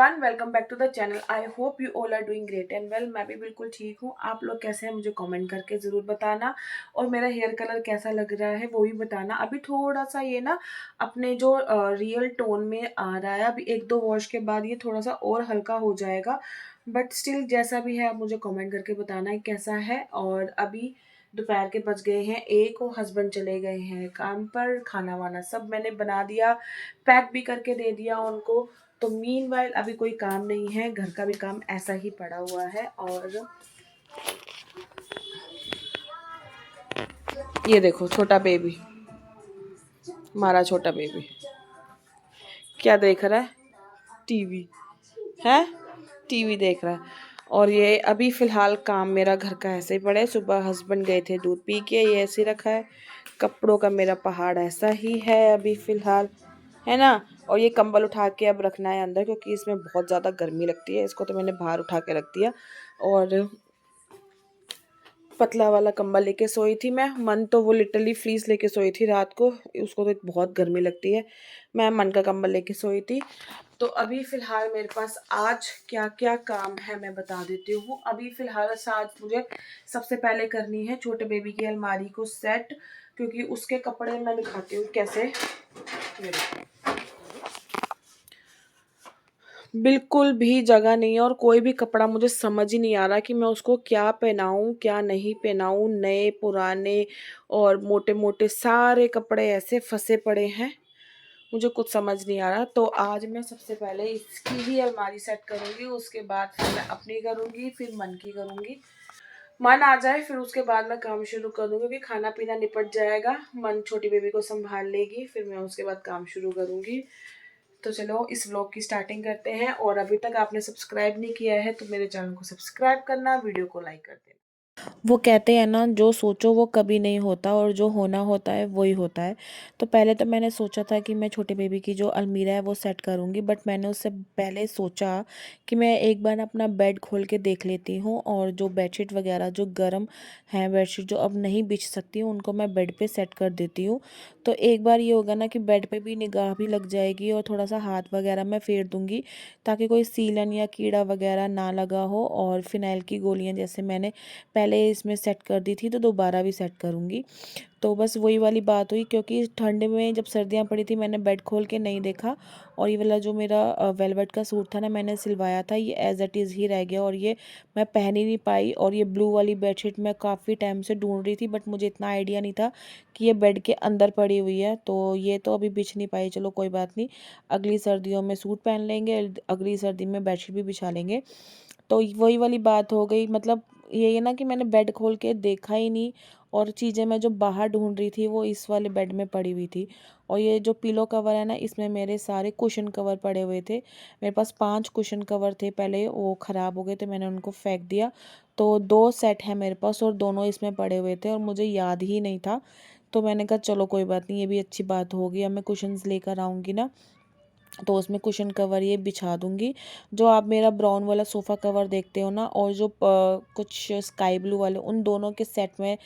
Everyone, welcome back to the channel. I hope you all are doing great and well. मैं भी बिल्कुल ठीक हूँ। आप लोग कैसे हैं मुझे कमेंट करके ज़रूर बताना, और मेरा हेयर कलर कैसा लग रहा है वो भी बताना। अभी थोड़ा सा ये ना अपने जो रियल टोन में आ रहा है। अभी एक दो वॉश के बाद ये थोड़ा सा और हल्का हो जाएगा, बट स्टिल जैसा भी है आप मुझे कमेंट करके बताना है कैसा है। और अभी दोपहर के बज गए हैं 1 और हस्बैंड चले गए हैं काम पर। खाना वाना सब मैंने बना दिया, पैक भी करके दे दिया उनको। तो मीनवाइल अभी कोई काम नहीं है, घर का भी काम ऐसा ही पड़ा हुआ है। और ये देखो छोटा बेबी, हमारा छोटा बेबी क्या देख रहा है? टीवी है, टीवी देख रहा है। और ये अभी फ़िलहाल काम मेरा घर का ऐसे ही पड़ा है। सुबह हस्बैंड गए थे दूध पी के, ये ऐसे ही रखा है। कपड़ों का मेरा पहाड़ ऐसा ही है अभी फ़िलहाल, है ना। और ये कंबल उठा के अब रखना है अंदर, क्योंकि इसमें बहुत ज़्यादा गर्मी लगती है। इसको तो मैंने बाहर उठा के रख दिया। और पतला वाला कंबल लेके सोई थी मैं। मन तो वो लिटरली फ्लीस लेके सोई थी रात को, उसको तो बहुत गर्मी लगती है। मैं मन का कंबल लेके सोई थी। तो अभी फ़िलहाल मेरे पास आज क्या क्या काम है मैं बता देती हूँ। अभी फ़िलहाल आज मुझे सबसे पहले करनी है छोटे बेबी की अलमारी को सेट, क्योंकि उसके कपड़े मैं दिखाती हूँ कैसे। ये देखो, बिल्कुल भी जगह नहीं है, और कोई भी कपड़ा मुझे समझ ही नहीं आ रहा कि मैं उसको क्या पहनाऊँ क्या नहीं पहनाऊँ। नए पुराने और मोटे मोटे सारे कपड़े ऐसे फंसे पड़े हैं, मुझे कुछ समझ नहीं आ रहा। तो आज मैं सबसे पहले इसकी ही अलमारी सेट करूँगी, उसके बाद फिर मैं अपनी करूँगी, फिर मन की करूँगी। मन आ जाए फिर उसके बाद मैं काम शुरू कर दूँगी, क्योंकि खाना पीना निपट जाएगा, मन छोटी बेबी को संभाल लेगी, फिर मैं उसके बाद काम शुरू करूँगी। तो चलो इस व्लॉग की स्टार्टिंग करते हैं। और अभी तक आपने सब्सक्राइब नहीं किया है तो मेरे चैनल को सब्सक्राइब करना, वीडियो को लाइक कर देना। वो कहते हैं ना, जो सोचो वो कभी नहीं होता, और जो होना होता है वही होता है। तो पहले तो मैंने सोचा था कि मैं छोटे बेबी की जो अलमीरा है वो सेट करूँगी, बट मैंने उससे पहले सोचा कि मैं एक बार अपना बेड खोल के देख लेती हूँ, और जो बेडशीट वगैरह जो गर्म हैं, बेडशीट जो अब नहीं बिछ सकती हूँ, उनको मैं बेड पे सेट कर देती हूँ। तो एक बार ये होगा ना कि बेड पे भी निगाह भी लग जाएगी, और थोड़ा सा हाथ वगैरह मैं फेर दूँगी, ताकि कोई सीलन या कीड़ा वगैरह ना लगा हो। और फिनाइल की गोलियाँ जैसे मैंने पहले इसमें सेट कर दी थी, तो दोबारा भी सेट करूँगी। तो बस वही वाली बात हुई, क्योंकि ठंड में जब सर्दियाँ पड़ी थी मैंने बेड खोल के नहीं देखा, और ये वाला जो मेरा वेलवेट का सूट था ना, मैंने सिलवाया था, ये एज़ इट इज़ ही रह गया, और ये मैं पहन ही नहीं पाई। और ये ब्लू वाली बेडशीट मैं काफ़ी टाइम से ढूंढ रही थी, बट मुझे इतना आइडिया नहीं था कि ये बेड के अंदर पड़ी हुई है। तो ये तो अभी बिछ नहीं पाई, चलो कोई बात नहीं, अगली सर्दियों में सूट पहन लेंगे, अगली सर्दी में बेडशीट भी बिछा लेंगे। तो वही वाली बात हो गई, मतलब ये ना कि मैंने बेड खोल के देखा ही नहीं, और चीज़ें मैं जो बाहर ढूंढ रही थी वो इस वाले बेड में पड़ी हुई थी। और ये जो पिलो कवर है ना, इसमें मेरे सारे कुशन कवर पड़े हुए थे। मेरे पास 5 कुशन कवर थे पहले, वो ख़राब हो गए थे, मैंने उनको फेंक दिया। तो 2 सेट है मेरे पास, और दोनों इसमें पड़े हुए थे, और मुझे याद ही नहीं था। तो मैंने कहा चलो कोई बात नहीं, ये भी अच्छी बात होगी, अब मैं कुशन्स लेकर आऊँगी ना, तो उसमें कुशन कवर ये बिछा दूंगी। जो आप मेरा ब्राउन वाला सोफ़ा कवर देखते हो ना, और जो कुछ स्काई ब्लू वाले, उन दोनों के सेट में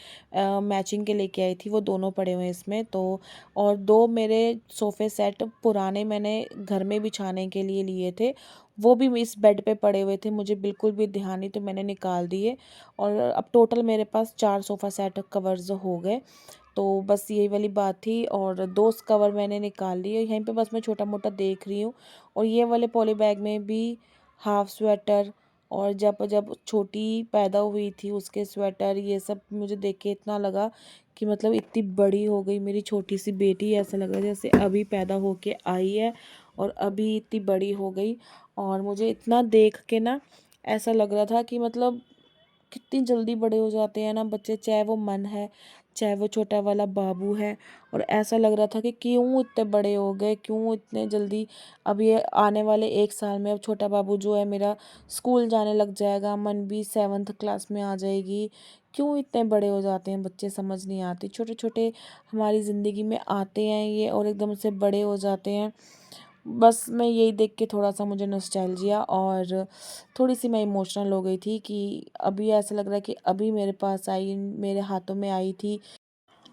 मैचिंग के लेके आई थी, वो दोनों पड़े हुए हैं इसमें। तो और 2 मेरे सोफ़े सेट पुराने मैंने घर में बिछाने के लिए लिए थे, वो भी इस बेड पे पड़े हुए थे, मुझे बिल्कुल भी ध्यान नहीं, तो मैंने निकाल दिए। और अब टोटल मेरे पास 4 सोफ़ा सेट कवर्स हो गए। तो बस यही वाली बात थी, और 2 कवर मैंने निकाल लिए, यहीं पे बस मैं छोटा मोटा देख रही हूँ। और ये वाले पॉली बैग में भी हाफ स्वेटर, और जब जब छोटी पैदा हुई थी उसके स्वेटर, ये सब मुझे देख के इतना लगा कि मतलब इतनी बड़ी हो गई मेरी छोटी सी बेटी, ऐसा लग रहा है जैसे अभी पैदा होके आई है और अभी इतनी बड़ी हो गई। और मुझे इतना देख के ना ऐसा लग रहा था कि मतलब कितनी जल्दी बड़े हो जाते हैं ना बच्चे, चाहे वो मन है चाहे वो छोटा वाला बाबू है। और ऐसा लग रहा था कि क्यों इतने बड़े हो गए, क्यों इतने जल्दी। अब ये आने वाले 1 साल में अब छोटा बाबू जो है मेरा स्कूल जाने लग जाएगा, मन भी 7th क्लास में आ जाएगी। क्यों इतने बड़े हो जाते हैं बच्चे, समझ नहीं आती। छोटे छोटे हमारी ज़िंदगी में आते हैं ये, और एकदम से बड़े हो जाते हैं। बस मैं यही देख के थोड़ा सा मुझे नॉस्टैल्जिया, और थोड़ी सी मैं इमोशनल हो गई थी कि अभी ऐसा लग रहा है कि अभी मेरे पास आई, मेरे हाथों में आई थी,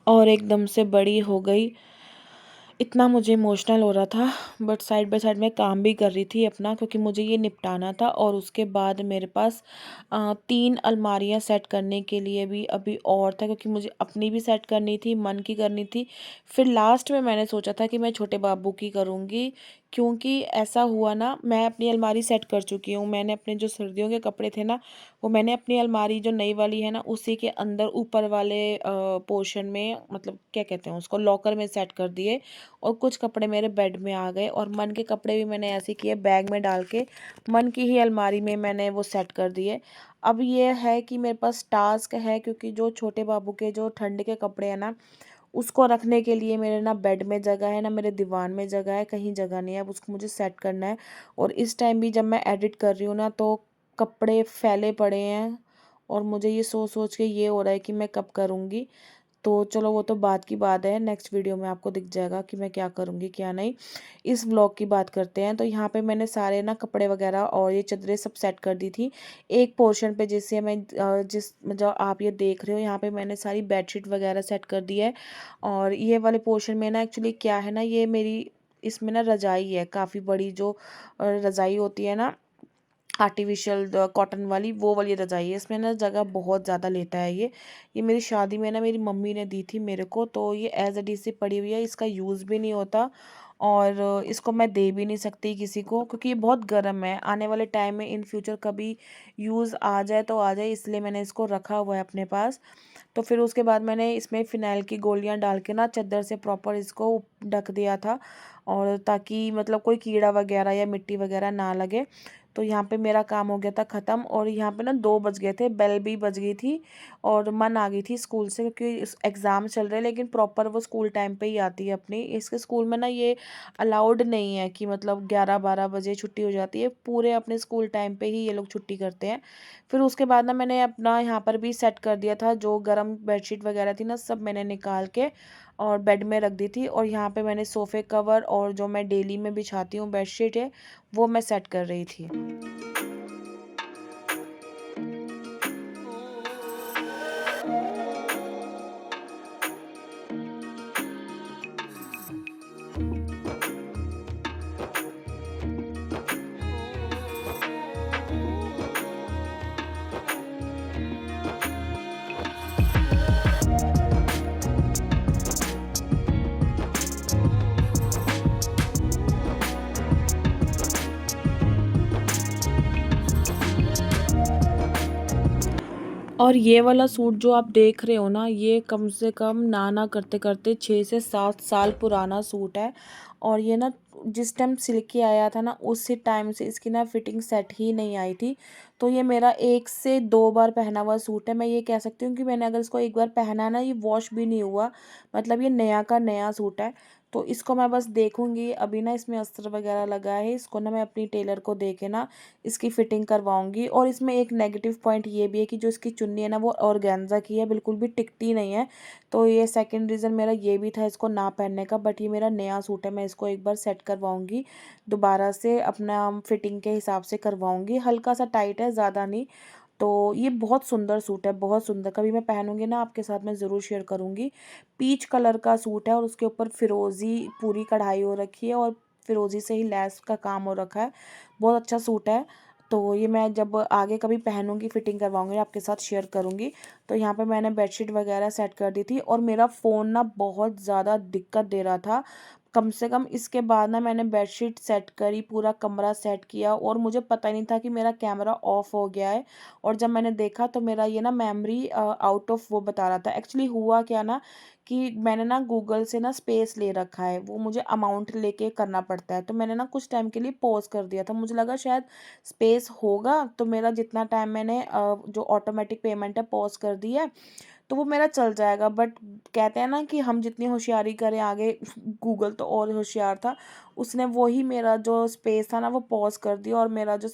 और एकदम से बड़ी हो गई। इतना मुझे इमोशनल हो रहा था, बट साइड बाय साइड मैं काम भी कर रही थी अपना, क्योंकि मुझे ये निपटाना था। और उसके बाद मेरे पास 3 अलमारियाँ सेट करने के लिए भी अभी और था, क्योंकि मुझे अपनी भी सेट करनी थी, मन की करनी थी। फिर लास्ट में मैंने सोचा था कि मैं छोटे बाबू की करूँगी, क्योंकि ऐसा हुआ ना, मैं अपनी अलमारी सेट कर चुकी हूँ। मैंने अपने जो सर्दियों के कपड़े थे ना, वो मैंने अपनी अलमारी जो नई वाली है ना, उसी के अंदर ऊपर वाले पोर्शन में, मतलब क्या कहते हैं उसको, लॉकर में सेट कर दिए। और कुछ कपड़े मेरे बेड में आ गए, और मन के कपड़े भी मैंने ऐसे किए, बैग में डाल के मन की ही अलमारी में मैंने वो सेट कर दिए। अब ये है कि मेरे पास टास्क है, क्योंकि जो छोटे बाबू के जो ठंड के कपड़े हैं ना, उसको रखने के लिए मेरे ना बेड में जगह है, ना मेरे दीवान में जगह है, कहीं जगह नहीं है। अब उसको मुझे सेट करना है। और इस टाइम भी जब मैं एडिट कर रही हूँ ना, तो कपड़े फैले पड़े हैं, और मुझे ये सोच सोच के ये हो रहा है कि मैं कब करूँगी। तो चलो, वो तो बात की बात है, नेक्स्ट वीडियो में आपको दिख जाएगा कि मैं क्या करूँगी क्या नहीं। इस व्लॉग की बात करते हैं। तो यहाँ पे मैंने सारे ना कपड़े वगैरह और ये चादरें सब सेट कर दी थी एक पोर्शन पे, जिससे मैं जिस जो आप ये देख रहे हो, यहाँ पे मैंने सारी बेडशीट वगैरह सेट कर दी है। और ये वाले पोर्शन में ना, एक्चुअली क्या है ना, ये मेरी इसमें ना रजाई है काफ़ी बड़ी, जो रजाई होती है ना, आर्टिफिशियल कॉटन वाली, वो वाली रजाई है। इसमें ना जगह बहुत ज़्यादा लेता है ये मेरी शादी में ना मेरी मम्मी ने दी थी मेरे को, तो ये एज अ डी सी पड़ी हुई है, इसका यूज़ भी नहीं होता। और इसको मैं दे भी नहीं सकती किसी को, क्योंकि ये बहुत गर्म है। आने वाले टाइम में इन फ्यूचर कभी यूज़ आ जाए तो आ जाए, इसलिए मैंने इसको रखा हुआ है अपने पास। तो फिर उसके बाद मैंने इसमें फ़िनाइल की गोलियां डाल के ना चादर से प्रॉपर इसको ढक दिया था, और ताकि मतलब कोई कीड़ा वगैरह या मिट्टी वगैरह ना लगे। तो यहाँ पे मेरा काम हो गया था ख़त्म। और यहाँ पे ना 2 बज गए थे, बेल भी बज गई थी, और मन आ गई थी स्कूल से, क्योंकि एग्ज़ाम चल रहे हैं, लेकिन प्रॉपर वो स्कूल टाइम पे ही आती है अपनी। इसके स्कूल में ना ये अलाउड नहीं है कि मतलब 11-12 बजे छुट्टी हो जाती है, पूरे अपने स्कूल टाइम पे ही ये लोग छुट्टी करते हैं। फिर उसके बाद ना मैंने अपना यहाँ पर भी सेट कर दिया था, जो गर्म बेडशीट वगैरह थी ना, सब मैंने निकाल के और बेड में रख दी थी। और यहाँ पे मैंने सोफ़े कवर और जो मैं डेली में बिछाती हूँ बेडशीट है, वो मैं सेट कर रही थी। और ये वाला सूट जो आप देख रहे हो ना, ये कम से कम ना करते करते 6 से 7 साल पुराना सूट है। और ये ना जिस टाइम सिल के आया था ना, उसी टाइम से इसकी ना फिटिंग सेट ही नहीं आई थी। तो ये मेरा 1 से 2 बार पहना हुआ सूट है। मैं ये कह सकती हूँ कि मैंने अगर इसको एक बार पहना ना, ये वॉश भी नहीं हुआ, मतलब ये नया का नया सूट है। तो इसको मैं बस देखूंगी, अभी ना इसमें अस्तर वगैरह लगा है, इसको ना मैं अपनी टेलर को दे के ना इसकी फ़िटिंग करवाऊँगी। और इसमें एक नेगेटिव पॉइंट ये भी है कि जो इसकी चुन्नी है ना, वो ऑर्गेन्जा की है, बिल्कुल भी टिकती नहीं है। तो ये सेकंड रीज़न मेरा ये भी था इसको ना पहनने का। बट ये मेरा नया सूट है, मैं इसको एक बार सेट करवाऊँगी, दोबारा से अपना फिटिंग के हिसाब से करवाऊँगी। हल्का सा टाइट है, ज़्यादा नहीं। तो ये बहुत सुंदर सूट है, बहुत सुंदर। कभी मैं पहनूंगी ना, आपके साथ मैं ज़रूर शेयर करूँगी। पीच कलर का सूट है, और उसके ऊपर फिरोज़ी पूरी कढ़ाई हो रखी है, और फिरोज़ी से ही लेस का काम हो रखा है। बहुत अच्छा सूट है। तो ये मैं जब आगे कभी पहनूंगी, फिटिंग करवाऊंगी, आपके साथ शेयर करूंगी। तो यहाँ पे मैंने बेडशीट वगैरह सेट कर दी थी, और मेरा फ़ोन ना बहुत ज़्यादा दिक्कत दे रहा था। कम से कम इसके बाद ना मैंने बेडशीट सेट करी, पूरा कमरा सेट किया, और मुझे पता ही नहीं था कि मेरा कैमरा ऑफ हो गया है। और जब मैंने देखा तो मेरा ये ना मेमोरी आउट ऑफ वो बता रहा था। एक्चुअली हुआ क्या ना, कि मैंने ना गूगल से ना स्पेस ले रखा है, वो मुझे अमाउंट लेके करना पड़ता है। तो मैंने ना कुछ टाइम के लिए पॉज कर दिया था, मुझे लगा शायद स्पेस होगा, तो मेरा जितना टाइम मैंने जो ऑटोमेटिक पेमेंट है पॉज कर दी है, तो वो मेरा चल जाएगा। बट कहते हैं ना कि हम जितनी होशियारी करें आगे, गूगल तो और होशियार था, उसने वही मेरा जो स्पेस था ना, वो पॉज कर दिया, और मेरा जो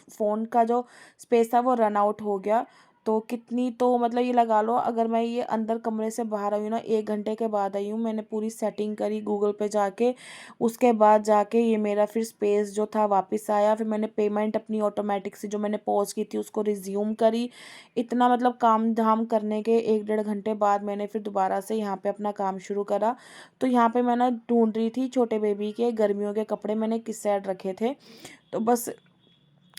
फ़ोन का जो स्पेस था वो रन आउट हो गया। तो कितनी तो मतलब ये लगा लो, अगर मैं ये अंदर कमरे से बाहर आई हूँ ना, 1 घंटे के बाद आई हूँ, मैंने पूरी सेटिंग करी गूगल पे जाके, उसके बाद जाके ये मेरा फिर स्पेस जो था वापस आया, फिर मैंने पेमेंट अपनी ऑटोमेटिक से जो मैंने पॉज़ की थी उसको रिज़्यूम करी। इतना मतलब काम-धाम करने के 1 डेढ़ घंटे बाद मैंने फिर दोबारा से यहाँ पे अपना काम शुरू करा। तो यहाँ पे मैं ना ढूँढ रही थी छोटे बेबी के गर्मियों के कपड़े मैंने किस साइड रखे थे। तो बस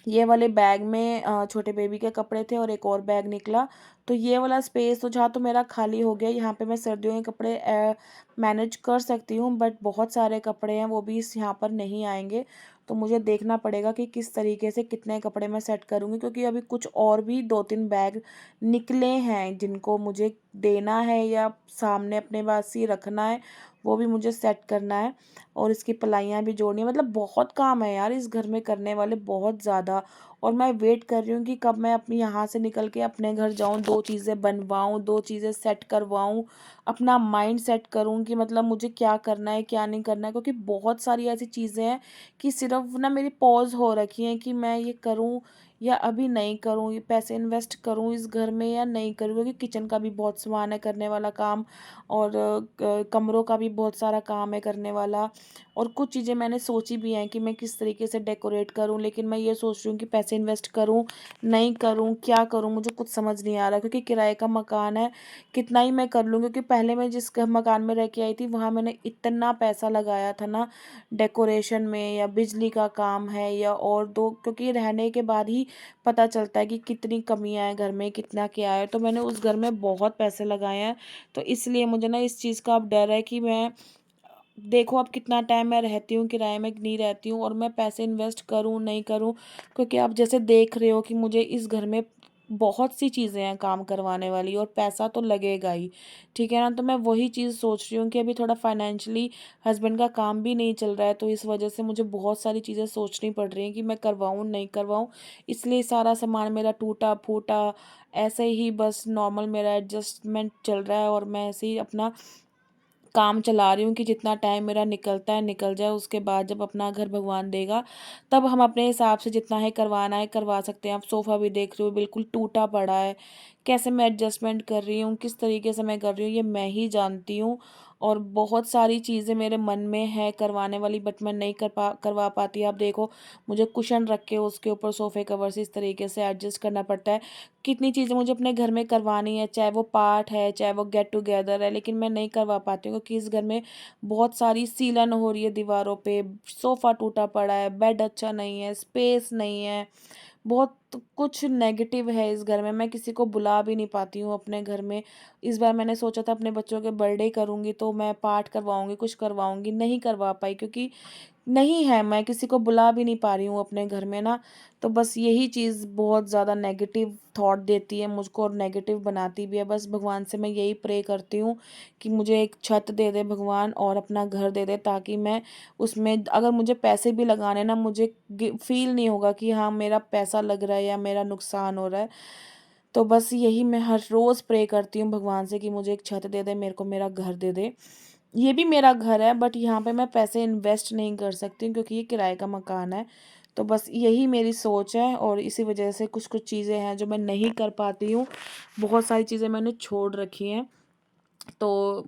ये वाले बैग में छोटे बेबी के कपड़े थे और एक और बैग निकला। तो ये वाला स्पेस तो जहाँ तो मेरा खाली हो गया, यहाँ पे मैं सर्दियों के कपड़े मैनेज कर सकती हूँ, बट बहुत सारे कपड़े हैं वो भी इस यहाँ पर नहीं आएँगे। तो मुझे देखना पड़ेगा कि किस तरीके से कितने कपड़े मैं सेट करूँगी, क्योंकि अभी कुछ और भी 2-3 बैग निकले हैं जिनको मुझे देना है या सामने अपने पास ही रखना है, वो भी मुझे सेट करना है। और इसकी पलाइयाँ भी जोड़नी है, मतलब बहुत काम है यार इस घर में करने वाले, बहुत ज़्यादा। और मैं वेट कर रही हूँ कि कब मैं अपनी यहाँ से निकल के अपने घर जाऊँ, 2 चीज़ें बनवाऊँ, 2 चीज़ें सेट करवाऊँ, अपना माइंड सेट करूँ कि मतलब मुझे क्या करना है, क्या नहीं करना है। क्योंकि बहुत सारी ऐसी चीज़ें हैं कि सिर्फ़ ना मेरी पॉज़ हो रखी हैं कि मैं ये करूँ या अभी नहीं करूँ, ये पैसे इन्वेस्ट करूँ इस घर में या नहीं करूँ, क्योंकि किचन का भी बहुत सामान है करने वाला काम, और कमरों का भी बहुत सारा काम है करने वाला। और कुछ चीज़ें मैंने सोची भी हैं कि मैं किस तरीके से डेकोरेट करूँ, लेकिन मैं ये सोच रही हूँ कि पैसे इन्वेस्ट करूँ, नहीं करूँ, क्या करूँ, मुझे कुछ समझ नहीं आ रहा, क्योंकि किराए का मकान है, कितना ही मैं कर लूँ, क्योंकि पहले मैं जिस मकान में रह के आई थी वहाँ मैंने इतना पैसा लगाया था ना डेकोरेशन में, या बिजली का काम है या और दो, क्योंकि रहने के बाद ही पता चलता है कि कितनी कमियां हैं घर में, कितना क्या है। तो मैंने उस घर में बहुत पैसे लगाए हैं, तो इसलिए मुझे ना इस चीज़ का अब डर है कि मैं देखो अब कितना टाइम मैं रहती हूँ, किराए में नहीं रहती हूँ, और मैं पैसे इन्वेस्ट करूँ नहीं करूँ, क्योंकि आप जैसे देख रहे हो कि मुझे इस घर में बहुत सी चीज़ें हैं काम करवाने वाली, और पैसा तो लगेगा ही, ठीक है ना। तो मैं वही चीज़ सोच रही हूँ कि अभी थोड़ा फाइनेंशियली हस्बैंड का काम भी नहीं चल रहा है, तो इस वजह से मुझे बहुत सारी चीज़ें सोचनी पड़ रही हैं कि मैं करवाऊँ नहीं करवाऊँ। इसलिए सारा सामान मेरा टूटा फूटा ऐसे ही बस नॉर्मल मेरा एडजस्टमेंट चल रहा है, और मैं ऐसे ही अपना काम चला रही हूँ कि जितना टाइम मेरा निकलता है निकल जाए, उसके बाद जब अपना घर भगवान देगा तब हम अपने हिसाब से जितना है करवाना है करवा सकते हैं। आप सोफ़ा भी देख रहे हो बिल्कुल टूटा पड़ा है, कैसे मैं एडजस्टमेंट कर रही हूँ, किस तरीके से मैं कर रही हूँ ये मैं ही जानती हूँ। और बहुत सारी चीज़ें मेरे मन में है करवाने वाली, बट मैं नहीं करवा पाती। आप देखो मुझे कुशन रख के उसके ऊपर सोफ़े कवर से इस तरीके से एडजस्ट करना पड़ता है। कितनी चीज़ें मुझे अपने घर में करवानी है, चाहे वो पार्ट है, चाहे वो गेट टुगेदर है, लेकिन मैं नहीं करवा पाती हूँ क्योंकि इस घर में बहुत सारी सीलन हो रही है दीवारों पे, सोफ़ा टूटा पड़ा है, बेड अच्छा नहीं है, स्पेस नहीं है, बहुत कुछ नेगेटिव है इस घर में। मैं किसी को बुला भी नहीं पाती हूँ अपने घर में। इस बार मैंने सोचा था अपने बच्चों के बर्थडे करूँगी तो मैं पार्ट करवाऊँगी, कुछ करवाऊँगी, नहीं करवा पाई क्योंकि नहीं है, मैं किसी को बुला भी नहीं पा रही हूँ अपने घर में ना। तो बस यही चीज़ बहुत ज़्यादा नेगेटिव थॉट देती है मुझको और नेगेटिव बनाती भी है। बस भगवान से मैं यही प्रे करती हूँ कि मुझे एक छत दे दे भगवान और अपना घर दे दे, ताकि मैं उसमें अगर मुझे पैसे भी लगाने ना, मुझे फ़ील नहीं होगा कि हाँ मेरा पैसा लग रहा है या मेरा नुकसान हो रहा है। तो बस यही मैं हर रोज़ प्रे करती हूँ भगवान से कि मुझे एक छत दे दे, मेरे को मेरा घर दे दे। ये भी मेरा घर है, बट यहाँ पे मैं पैसे इन्वेस्ट नहीं कर सकती हूँ क्योंकि ये किराए का मकान है। तो बस यही मेरी सोच है, और इसी वजह से कुछ-कुछ चीज़ें हैं जो मैं नहीं कर पाती हूँ। बहुत सारी चीज़ें मैंने छोड़ रखी हैं। तो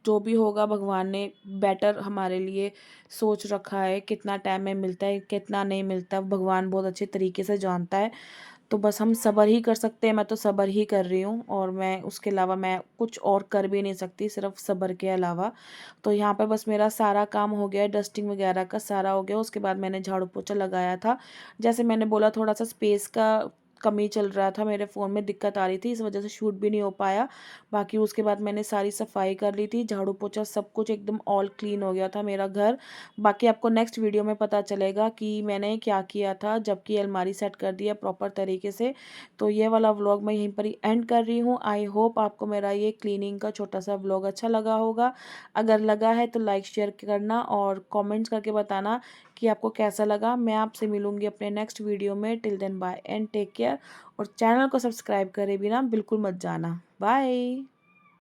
जो भी होगा भगवान ने बेटर हमारे लिए सोच रखा है, कितना टाइम में मिलता है, कितना नहीं मिलता, भगवान बहुत अच्छे तरीके से जानता है। तो बस हम सब्र ही कर सकते हैं, मैं तो सब्र ही कर रही हूँ, और मैं उसके अलावा मैं कुछ और कर भी नहीं सकती सिर्फ सब्र के अलावा। तो यहाँ पे बस मेरा सारा काम हो गया है, डस्टिंग वगैरह का सारा हो गया, उसके बाद मैंने झाड़ू पोछा लगाया था। जैसे मैंने बोला थोड़ा सा स्पेस का कमी चल रहा था, मेरे फ़ोन में दिक्कत आ रही थी, इस वजह से शूट भी नहीं हो पाया। बाकी उसके बाद मैंने सारी सफाई कर ली थी, झाड़ू पोछा सब कुछ एकदम ऑल क्लीन हो गया था मेरा घर। बाकी आपको नेक्स्ट वीडियो में पता चलेगा कि मैंने क्या किया था, जबकि अलमारी सेट कर दिया प्रॉपर तरीके से। तो ये वाला व्लॉग मैं यहीं पर ही एंड कर रही हूँ। आई होप आपको मेरा ये क्लीनिंग का छोटा सा व्लॉग अच्छा लगा होगा। अगर लगा है तो लाइक शेयर करना और कमेंट्स करके बताना कि आपको कैसा लगा। मैं आपसे मिलूंगी अपने नेक्स्ट वीडियो में। Till then bye and take care, और चैनल को सब्सक्राइब करे बिना बिल्कुल मत जाना। बाय।